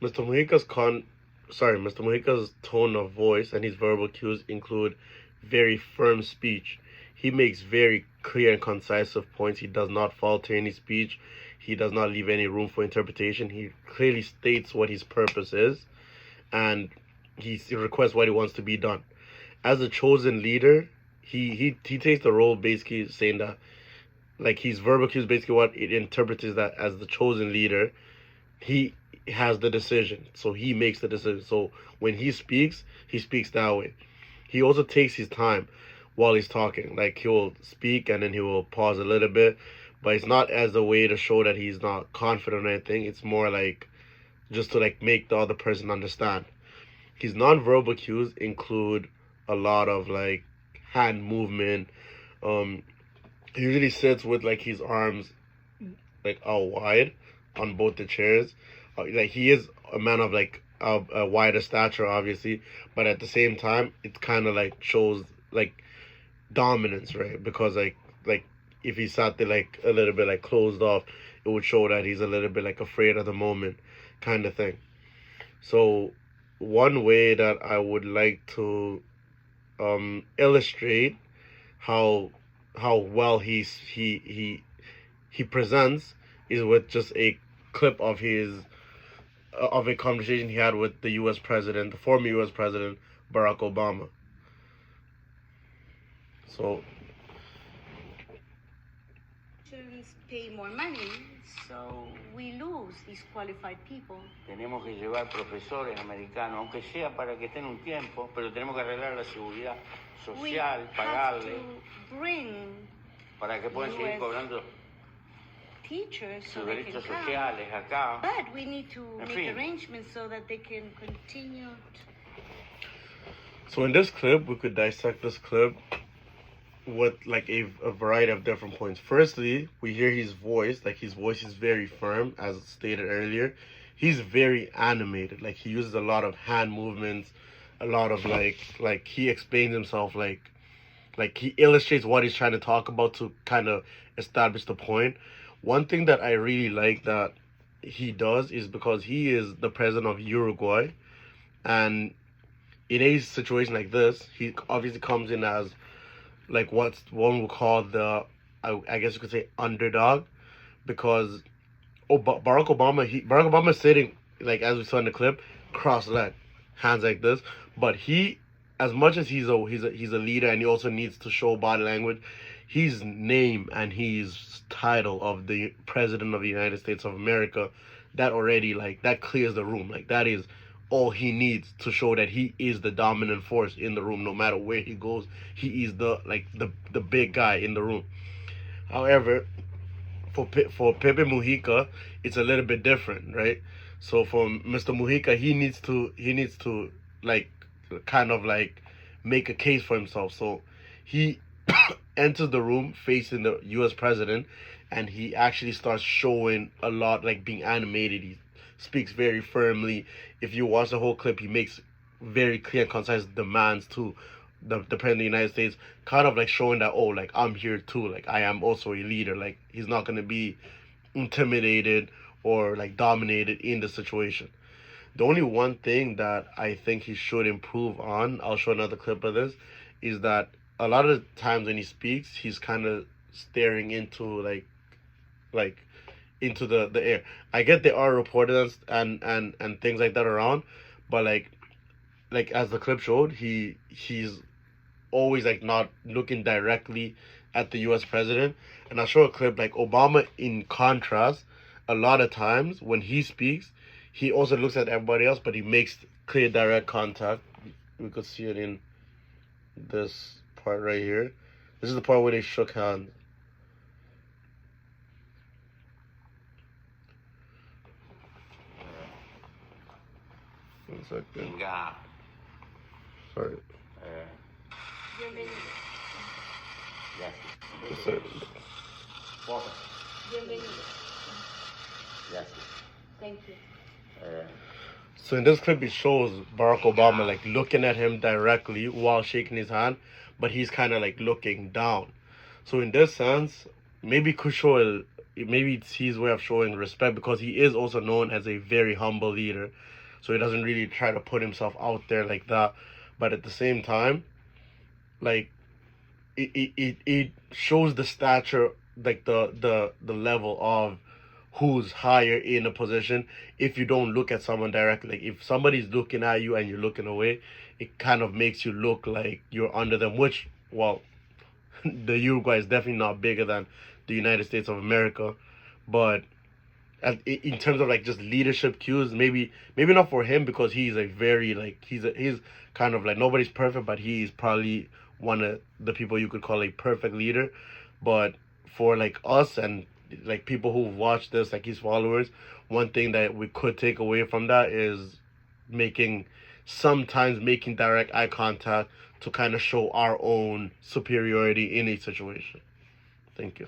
Mr. Mujica's tone of voice and his verbal cues include very firm speech. He makes very clear and concisive points. He does not falter in his speech. He does not leave any room for interpretation. He clearly states what his purpose is, and he requests what he wants to be done. As a chosen leader, he takes the role basically saying that like his verbal cues basically what it interprets is that as the chosen leader, he has the decision. So he makes the decision. So when he speaks that way. He also takes his time while he's talking. Like he'll speak and then he will pause a little bit, but it's not as a way to show that he's not confident or anything. It's more like just to like make the other person understand. His non-verbal cues include a lot of like hand movement. Um, he usually sits with like his arms like out wide on both the chairs. Like he is a man of like a wider stature, obviously, but at the same time, it kind of like shows like dominance, right? Because like if he sat there like a little bit like closed off, it would show that he's a little bit like afraid of the moment, kind of thing. So one way that I would like to illustrate how well he presents is with just a clip of a conversation he had with the U.S. president, the former U.S. president Barack Obama. So pay more money, so we lose these qualified people. Tenemos que llevar profesores americanos, aunque sea para que estén un tiempo, pero tenemos que arreglar la seguridad social, pagarle, para que puedan seguir cobrando teachers sus derechos sociales acá. But we need to make arrangements so that they can continue. So in this clip, we could dissect this clip with like a variety of different points. Firstly, we hear his voice. Like his voice is very firm, as stated earlier. He's very animated. Like he uses a lot of hand movements, a lot of like he explains himself like he illustrates what he's trying to talk about to kind of establish the point. One thing that I really like that he does is because he is the president of Uruguay, and in a situation like this, he obviously comes in as like what one would call the, I guess you could say, underdog, because Barack Obama is sitting like as we saw in the clip, cross-legged, hands like this, but he, as much as he's a leader and he also needs to show body language, his name and his title of the president of the United States of America, that already like that clears the room. Like that is all he needs to show that he is the dominant force in the room. No matter where he goes, he is the big guy in the room. However, for Pepe Mujica, it's a little bit different, right? So for Mr. Mujica, he needs to like kind of like make a case for himself. So he enters the room facing the U.S. president, and he actually starts showing a lot, like being animated. He speaks very firmly. If you watch the whole clip, he makes very clear and concise demands to the president of the United States, kind of like showing that, oh, like I'm here too, like I am also a leader. Like he's not gonna be intimidated or like dominated in the situation. The only one thing that I think he should improve on, I'll show another clip of this, is that a lot of the times when he speaks, he's kind of staring into like into the air. I get there are reporters and things like that around, but like as the clip showed, he's always like not looking directly at the U.S. president. And I'll show a clip like Obama in contrast. A lot of times when he speaks, he also looks at everybody else, but he makes clear direct contact. We could see it in this part right here. This is the part where they shook hands. One second. Sorry. Bienvenido. Gracias. Bienvenido. Gracias. Thank you. So in this clip, it shows Barack Obama like looking at him directly while shaking his hand, but he's kind of like looking down. So in this sense, maybe could show maybe it's his way of showing respect, because he is also known as a very humble leader, so he doesn't really try to put himself out there like that. But at the same time, like it shows the stature, like the level of who's higher in a position. If you don't look at someone directly, like if somebody's looking at you and you're looking away, it kind of makes you look like you're under them, which, well, the Uruguay is definitely not bigger than the United States of America, but in terms of like just leadership cues, maybe not for him, because he's a very like he's kind of like, nobody's perfect, but he's probably one of the people you could call a perfect leader. But for like us and like people who watch this, like his followers, one thing that we could take away from that is sometimes making direct eye contact to kind of show our own superiority in a situation. Thank you.